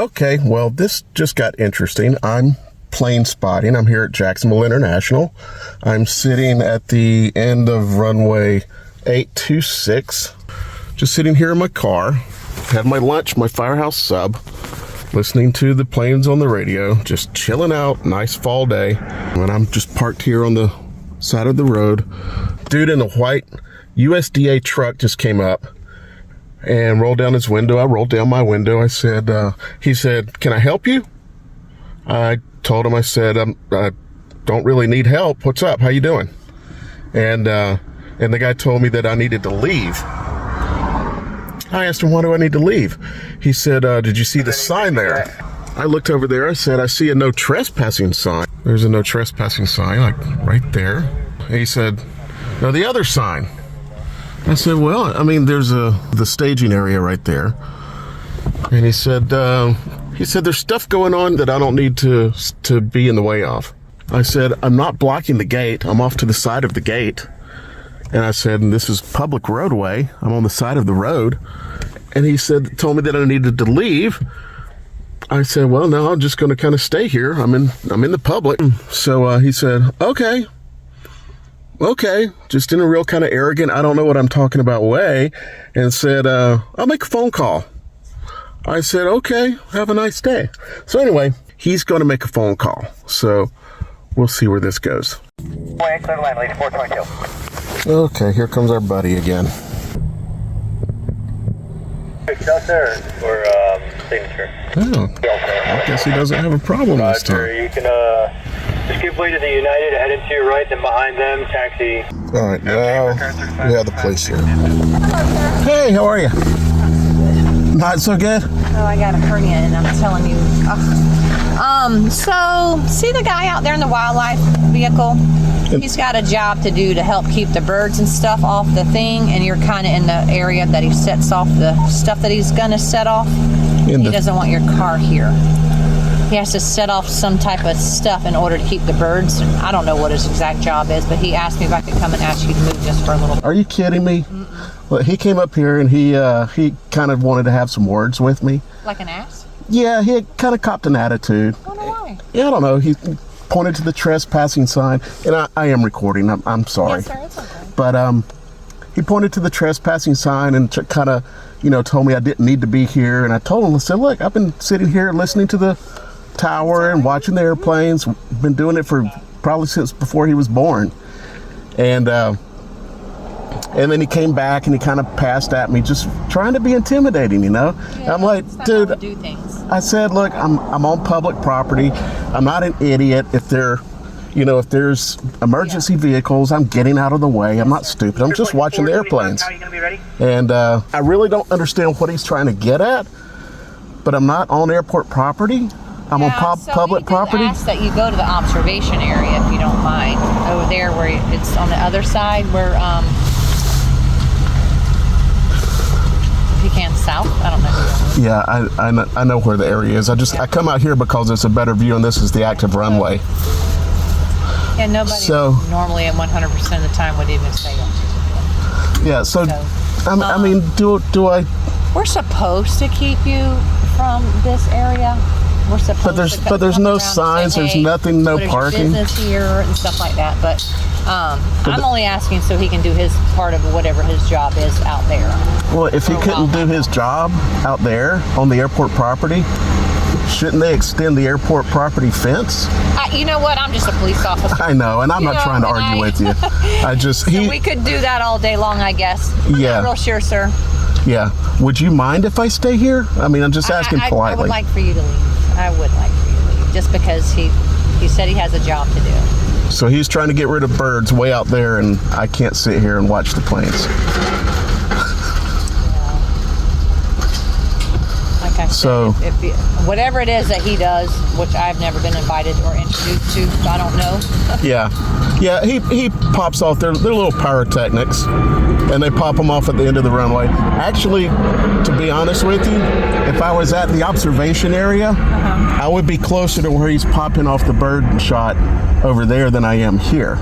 Okay, well, this just got interesting. I'm plane spotting. I'm here at Jacksonville International. I'm sitting at the end of runway 826. Just sitting here in my car. Had my lunch, my Firehouse sub. Listening to the planes on the radio. Just chilling out. Nice fall day. And I'm just parked here on the side of the road. Dude in a white USDA truck just came up and rolled down his window. I rolled down my window. I said, he said, "Can I help you?" I told him, I said, I don't really need help. What's up? How you doing? And the guy told me that I needed to leave. I asked him, why do I need to leave? He said, did you see the sign there? I looked over there. I said, I see a no trespassing sign. There's a no trespassing sign, like right there. And he said, no, the other sign. I said, well, I mean, there's the staging area right there. And he said, there's stuff going on that I don't need to be in the way of. I said, I'm not blocking the gate. I'm off to the side of the gate. And I said, and this is public roadway. I'm on the side of the road. And he told me that I needed to leave. I said, well, no, I'm just going to kind of stay here. I'm in the public. So he said, okay, just in a real kind of arrogant, I don't know what I'm talking about way, and said, I'll make a phone call. I said, okay, have a nice day. So anyway, he's going to make a phone call. So we'll see where this goes. Okay, here comes our buddy again. Or signature. Oh, I guess he doesn't have a problem this time. You can just give way to the United, head into your right, then behind them, taxi. All right, now we have the place here. Hey, how are you? Not so good? Oh, I got a hernia and I'm telling you. So, see the guy out there in the wildlife vehicle? He's got a job to do to help keep the birds and stuff off the thing, and you're kind of in the area that he sets off the stuff that he's going to set off. He doesn't want your car here. He has to set off some type of stuff in order to keep the birds. I don't know what his exact job is, but he asked me if I could come and ask you to move just for a little bit. Are you kidding me? Mm-mm. Well, he came up here and he kind of wanted to have some words with me. Like an ass? Yeah, he had kind of copped an attitude. I don't know why. Yeah, I don't know. He pointed to the trespassing sign, and I am recording. I'm sorry. Yes, sir, it's okay. But he pointed to the trespassing sign and kind of, told me I didn't need to be here. And I told him, I said, look, I've been sitting here listening to the tower and watching the airplanes. Been doing it for probably since before he was born. And then he came back and he kind of passed at me, just trying to be intimidating, Yeah, I'm like, dude, do things. I said, look, I'm on public property. I'm not an idiot. If there's emergency vehicles, I'm getting out of the way. I'm not stupid. I'm just watching the airplanes. And I really don't understand what he's trying to get at, but I'm not on airport property. I'm on public property. Ask that you go to the observation area if you don't mind. Over there where it's on the other side where if you can south, I don't know. Yeah, I know where the area is. I come out here because it's a better view, and this is the active runway. Yeah, nobody normally at 100% of the time would even say that. Yeah, so I mean, do I? We're supposed to keep you from this area. We're supposed but there's no signs. There's nothing. No parking. Business here and stuff like that. But I'm only asking so he can do his part of whatever his job is out there. Well, if he couldn't do his job out there on the airport property, shouldn't they extend the airport property fence? You know what? I'm just a police officer. I know, and I'm not trying to argue with you. So we could do that all day long, I guess. I'm not real sure, sir. Yeah. Would you mind if I stay here? I mean, I'm just asking politely. I would like for you to leave. I would like for you to leave, just because he said he has a job to do. So he's trying to get rid of birds way out there, and I can't sit here and watch the planes. Like I said, if whatever it is that he does, which I've never been invited or introduced to, so I don't know. Yeah, he pops off. They're little pyrotechnics, and they pop them off at the end of the runway. Actually, to be honest with you, if I was at the observation area, I would be closer to where he's popping off the bird shot over there than I am here.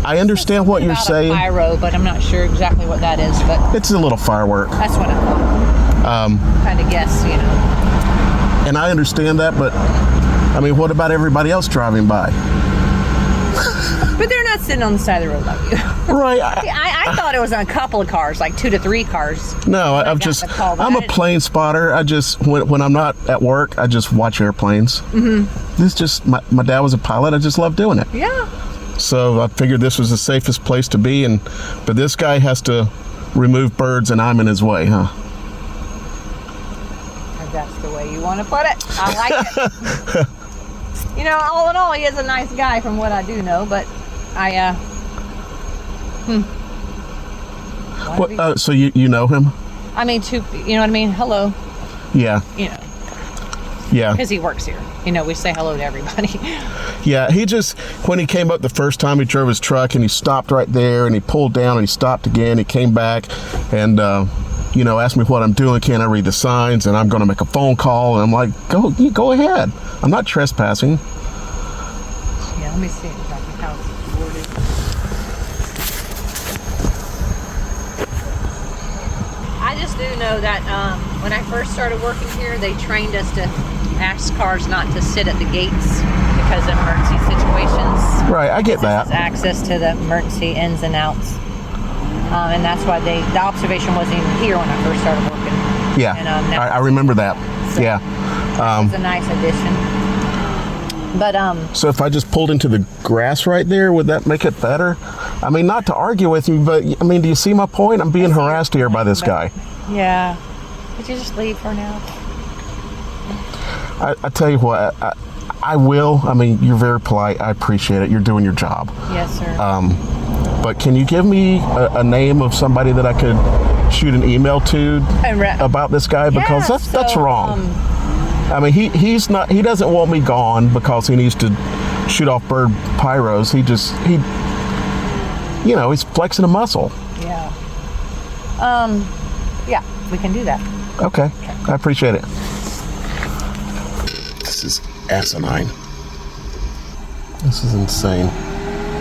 I understand what you're saying. Pyro, but I'm not sure exactly what that is. But it's a little firework. That's what I thought. Kind of guess, And I understand that, but I mean, what about everybody else driving by? But they're not sitting on the side of the road like you. Right. I thought it was a couple of cars, like 2 to 3 cars. No, I'm a plane spotter. I just, when I'm not at work, I just watch airplanes. Mm-hmm. This just, my dad was a pilot. I just love doing it. Yeah. So I figured this was the safest place to be, but this guy has to remove birds and I'm in his way, huh? That's the way you want to put it. I like it. You know, all in all, he is a nice guy from what I do know, but so you know him? I mean, you know what I mean? Hello. Yeah. You know. Yeah. Because he works here. You know, we say hello to everybody. Yeah, he just, when he came up the first time, he drove his truck and he stopped right there and he pulled down and he stopped again. He came back and, you know, asked me what I'm doing. Can I read the signs? And I'm going to make a phone call. And I'm like, go ahead. I'm not trespassing. Yeah, let me see exactly how it's worded. I just do know that when I first started working here, they trained us to ask cars not to sit at the gates because of emergency situations. Right, I get that. This is access to the emergency ins and outs. And that's why the observation wasn't even here when I first started working. Yeah, and, I remember that. So yeah. It's a nice addition. But so if I just pulled into the grass right there, would that make it better? I mean, not to argue with you, but I mean, do you see my point? I'm being harassed here by this guy. Yeah. Could you just leave for now? I tell you what, I will. I mean, you're very polite. I appreciate it. You're doing your job. Yes, sir. But can you give me a name of somebody that I could shoot an email to about this guy? Because that's wrong. I mean, he doesn't want me gone because he needs to shoot off bird pyros. He's flexing a muscle. Yeah. Yeah, we can do that. Okay. I appreciate it. This is asinine. This is insane.